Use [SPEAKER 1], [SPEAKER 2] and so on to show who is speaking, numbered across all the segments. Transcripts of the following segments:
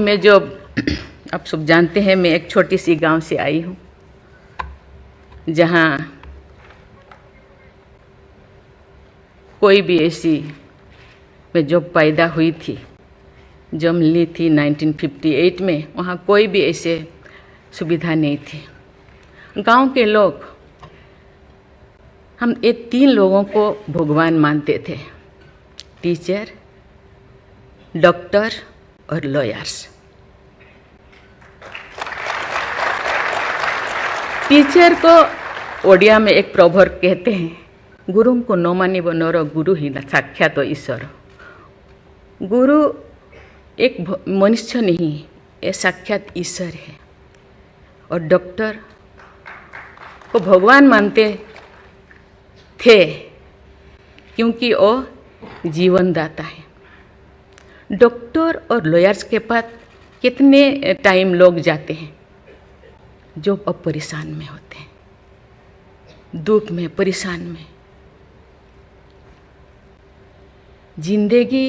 [SPEAKER 1] में जो आप सब जानते हैं, मैं एक छोटी सी गांव से आई हूँ जहाँ कोई भी ऐसी, मैं जब पैदा हुई थी, जन्म ली थी 1958 में, वहाँ कोई भी ऐसे सुविधा नहीं थी। गांव के लोग, हम ये 3 लोगों को भगवान मानते थे, टीचर, डॉक्टर और लॉयर्स। टीचर को ओडिया में एक प्रोवर्ब कहते हैं, गुरुं को नो मानिबो नरो गुरु ही न साक्षात ईश्वर। गुरु एक मनुष्य नहीं, ये साक्षात ईश्वर है। और डॉक्टर को भगवान मानते थे क्योंकि वो जीवनदाता है। डॉक्टर और लॉयर्स के पास कितने टाइम लोग जाते हैं जो अब परेशान में होते हैं, दुख में, परेशान में। जिंदगी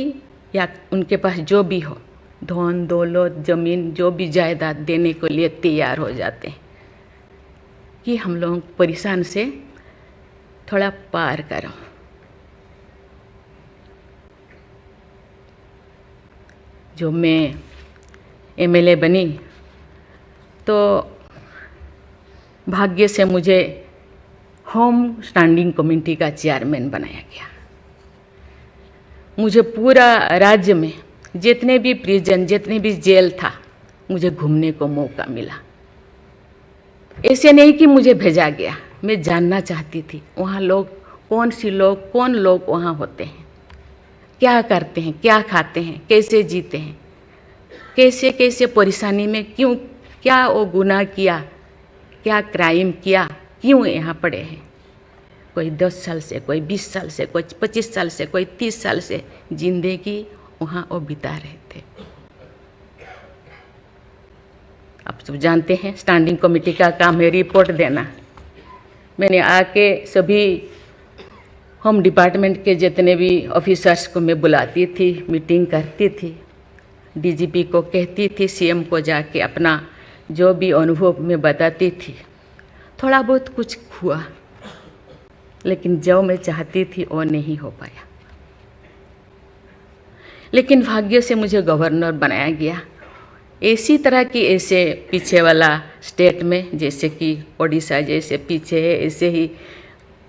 [SPEAKER 1] या उनके पास जो भी हो, धन दौलत, जमीन, जो भी जायदाद देने के लिए तैयार हो जाते हैं कि हम लोग परेशान से थोड़ा पार करो। जो मैं एमएलए बनी तो भाग्य से मुझे होम स्टैंडिंग कमेटी का चेयरमैन बनाया गया। मुझे पूरा राज्य में जितने भी प्रिजन, जितने भी जेल था, मुझे घूमने को मौका मिला। ऐसे नहीं कि मुझे भेजा गया, मैं जानना चाहती थी वहाँ लोग कौन लोग वहाँ होते हैं, क्या करते हैं, क्या खाते हैं, कैसे जीते हैं, कैसे कैसे परेशानी में, क्यों, क्या वो गुनाह किया, क्या क्राइम किया, क्यों यहाँ पड़े हैं। कोई 10 साल से, कोई 20 साल से, कोई 25 साल से, कोई 30 साल से जिंदगी वहाँ वो बिता रहे थे। आप सब जानते हैं स्टैंडिंग कमेटी का काम है रिपोर्ट देना। मैंने आके सभी होम डिपार्टमेंट के जितने भी ऑफिसर्स को मैं बुलाती थी, मीटिंग करती थी, डीजीपी को कहती थी, सीएम को जाके अपना जो भी अनुभव मैं बताती थी। थोड़ा बहुत कुछ हुआ, लेकिन जो मैं चाहती थी वो नहीं हो पाया। लेकिन भाग्य से मुझे गवर्नर बनाया गया। इसी तरह की, ऐसे पीछे वाला स्टेट में, जैसे कि ओडिशा जैसे पीछे है, ऐसे ही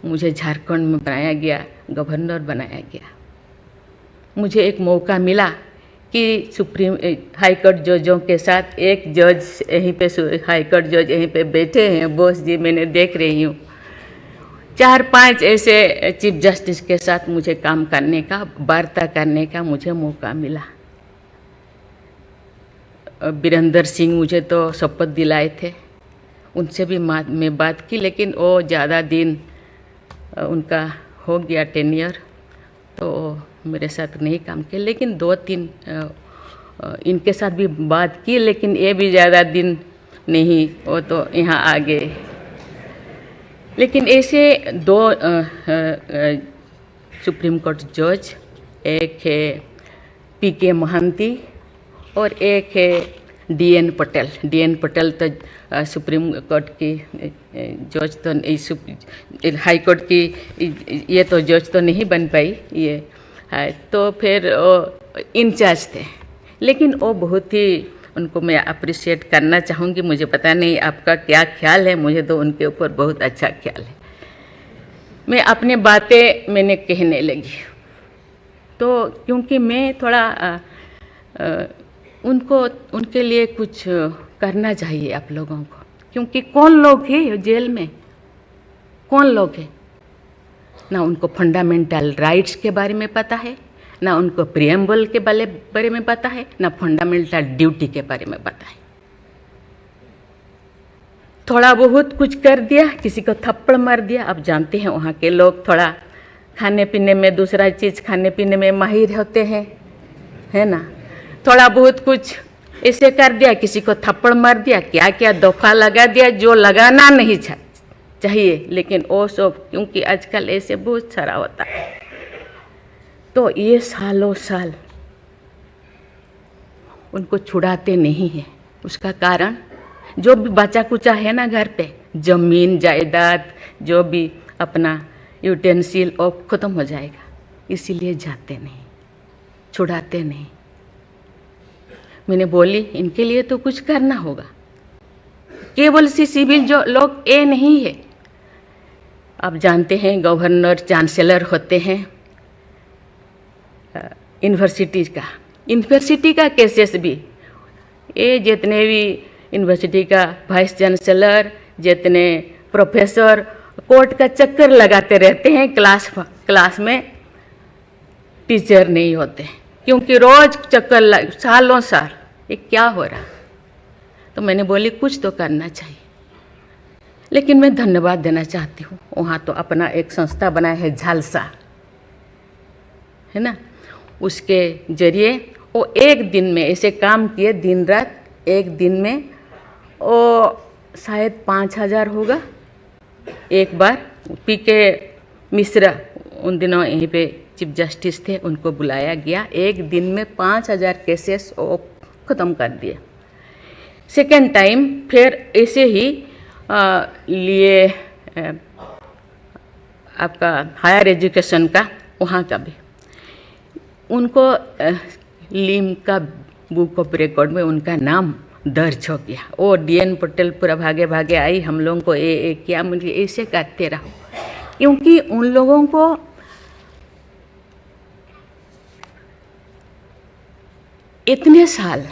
[SPEAKER 1] मुझे झारखंड में बनाया गया, गवर्नर बनाया गया। मुझे एक मौका मिला कि सुप्रीम हाई कोर्ट जजों के साथ एक जज यहीं पे, हाई कोर्ट जज यहीं पे बैठे हैं, बोस जी, मैंने देख रही हूँ, 4-5 ऐसे चीफ जस्टिस के साथ मुझे काम करने का, वार्ता करने का मुझे मौका मिला। वीरेंद्र सिंह मुझे तो शपथ दिलाए थे, उनसे भी मैं बात की, लेकिन वो ज़्यादा दिन उनका हो गया टेन्योर, तो मेरे साथ नहीं काम किया। लेकिन 2-3 इनके साथ भी बात की, लेकिन ये भी ज़्यादा दिन नहीं, वो तो यहाँ आ गए। लेकिन ऐसे 2 सुप्रीम कोर्ट जज, एक है पीके महांती और एक है डीएन पटेल। डीएन पटेल तो सुप्रीम कोर्ट की जज तो, हाई कोर्ट की ये तो जज तो नहीं बन पाई ये है, तो फिर वो इंचार्ज थे। लेकिन वो बहुत ही, उनको मैं अप्रिशिएट करना चाहूँगी। मुझे पता नहीं आपका क्या ख्याल है, मुझे तो उनके ऊपर बहुत अच्छा ख्याल है। मैं अपने बातें मैंने कहने लगी, तो क्योंकि मैं थोड़ा उनके लिए कुछ करना चाहिए आप लोगों को, क्योंकि कौन लोग हैं जेल में, कौन लोग हैं, ना उनको फंडामेंटल राइट्स के बारे में पता है, ना उनको प्रिएम्बल के बारे में पता है, ना फंडामेंटल ड्यूटी के बारे में पता है। थोड़ा बहुत कुछ कर दिया, किसी को थप्पड़ मार दिया। आप जानते हैं वहाँ के लोग थोड़ा खाने पीने में, दूसरा चीज़ खाने पीने में माहिर होते हैं, है ना। थोड़ा बहुत कुछ ऐसे कर दिया, किसी को थप्पड़ मार दिया, क्या क्या दफा लगा दिया जो लगाना नहीं चाहिए। लेकिन वो सब, क्योंकि आजकल ऐसे बहुत सारा होता है, तो ये सालों साल उनको छुड़ाते नहीं हैं। उसका कारण जो भी बचा कुचा है ना घर पे, ज़मीन जायदाद जो भी अपना यूटेंसिल और ख़त्म हो जाएगा, इसीलिए जाते नहीं, छुड़ाते नहीं। मैंने बोली इनके लिए तो कुछ करना होगा। केवल सी सिविल जो लोग ये नहीं है, आप जानते हैं गवर्नर चांसलर होते हैं यूनिवर्सिटी का केसेस भी, ये जितने भी यूनिवर्सिटी का वाइस चांसलर, जितने प्रोफेसर कोर्ट का चक्कर लगाते रहते हैं, क्लास में टीचर नहीं होते, क्योंकि रोज चक्कर सालों साल, ये क्या हो रहा। तो मैंने बोली कुछ तो करना चाहिए। लेकिन मैं धन्यवाद देना चाहती हूँ, वहाँ तो अपना एक संस्था बनाया है झालसा, है ना, उसके जरिए वो एक दिन में ऐसे काम किए, दिन रात, एक दिन में वो शायद 5,000 होगा। एक बार पीके मिश्रा उन दिनों यहीं पे चीफ जस्टिस थे, उनको बुलाया गया, एक दिन में 5,000 केसेस वो ख़त्म कर दिए। सेकेंड टाइम फिर ऐसे ही लिए आपका हायर एजुकेशन का, वहाँ का भी उनको लिम का बुक ऑफ रिकॉर्ड में उनका नाम दर्ज हो गया। वो DN पटेल पूरा भागे भागे आई, हम लोगों को ये किया, मुझे ऐसे करते रहो, क्योंकि उन लोगों को इतने साल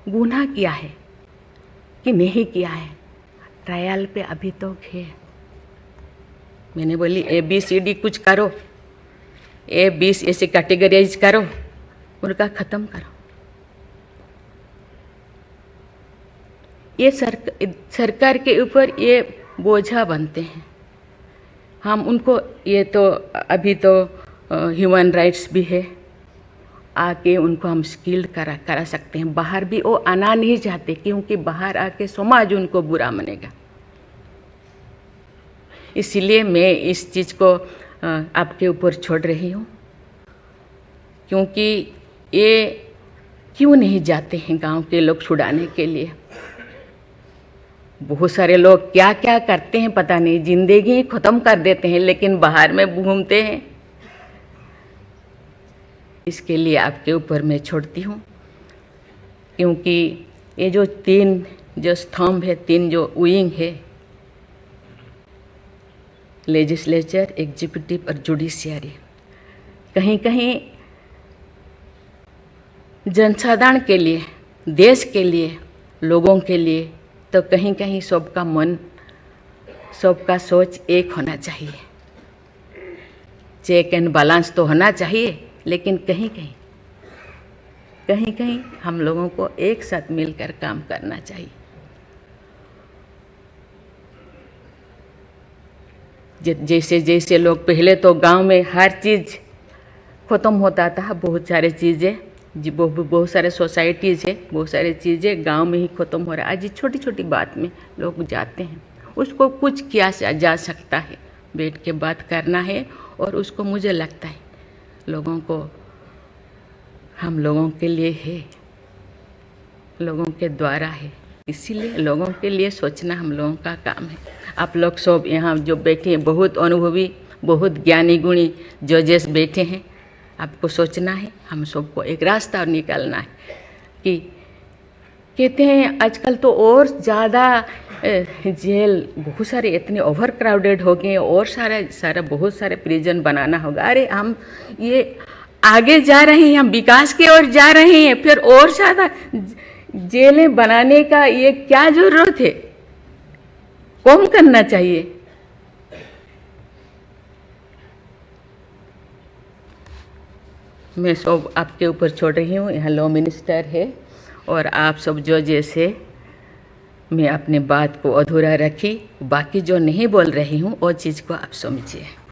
[SPEAKER 1] गुनाह किया है कि नहीं किया है, ट्रायल पे अभी तक है। मैंने बोली ABCD कुछ करो, A20 ऐसे कैटेगराइज करो, उनका ख़त्म करो। ये सरकार के ऊपर ये बोझा बनते हैं। हम उनको, ये तो अभी तो ह्यूमन राइट्स भी है, आके उनको हम स्किल्ड करा सकते हैं। बाहर भी वो आना नहीं चाहते, क्योंकि बाहर आके समाज उनको बुरा मानेगा। इसीलिए मैं इस चीज़ को आपके ऊपर छोड़ रही हूँ, क्योंकि ये क्यों नहीं जाते हैं गांव के लोग छुड़ाने के लिए। बहुत सारे लोग क्या क्या करते हैं पता नहीं, जिंदगी ख़त्म कर देते हैं, लेकिन बाहर में घूमते हैं। इसके लिए आपके ऊपर मैं छोड़ती हूँ, क्योंकि ये जो 3 जो स्तंभ है, 3 जो विंग है, लेजिस्लेचर, एग्जीक्यूटिव और जुडिशियरी, कहीं कहीं जनसाधारण के लिए, देश के लिए, लोगों के लिए, तो कहीं कहीं सबका मन, सबका सोच एक होना चाहिए। चेक एंड बैलेंस तो होना चाहिए, लेकिन कहीं कहीं हम लोगों को एक साथ मिलकर काम करना चाहिए। जैसे जैसे लोग, पहले तो गांव में हर चीज़ ख़त्म होता था, बहुत सारे चीज़ें, बहुत सारे सोसाइटीज़ है, बहुत सारी चीज़ें गांव में ही ख़त्म हो रहा है। आज छोटी छोटी बात में लोग जाते हैं, उसको कुछ किया जा सकता है, बैठ के बात करना है। और उसको मुझे लगता है लोगों को, हम लोगों के लिए है, लोगों के द्वारा है, इसीलिए लोगों के लिए सोचना हम लोगों का काम है। आप लोग सब यहाँ जो बैठे हैं, बहुत अनुभवी, बहुत ज्ञानी गुणी जजेस बैठे हैं, आपको सोचना है, हम सबको एक रास्ता और निकालना है। कि कहते हैं आजकल तो और ज़्यादा जेल, बहुत सारे इतने ओवर क्राउडेड हो गए, और सारा बहुत सारे प्रिजन बनाना होगा। अरे हम ये आगे जा रहे हैं, हम विकास की ओर जा रहे हैं, फिर और ज़्यादा जेलें बनाने का ये क्या ज़रूरत है? कम करना चाहिए। मैं सब आपके ऊपर छोड़ रही हूँ। यहाँ लॉ मिनिस्टर है और आप सब जो जैसे, मैं अपने बात को अधूरा रखी, बाकी जो नहीं बोल रही हूँ वो चीज़ को आप समझिए।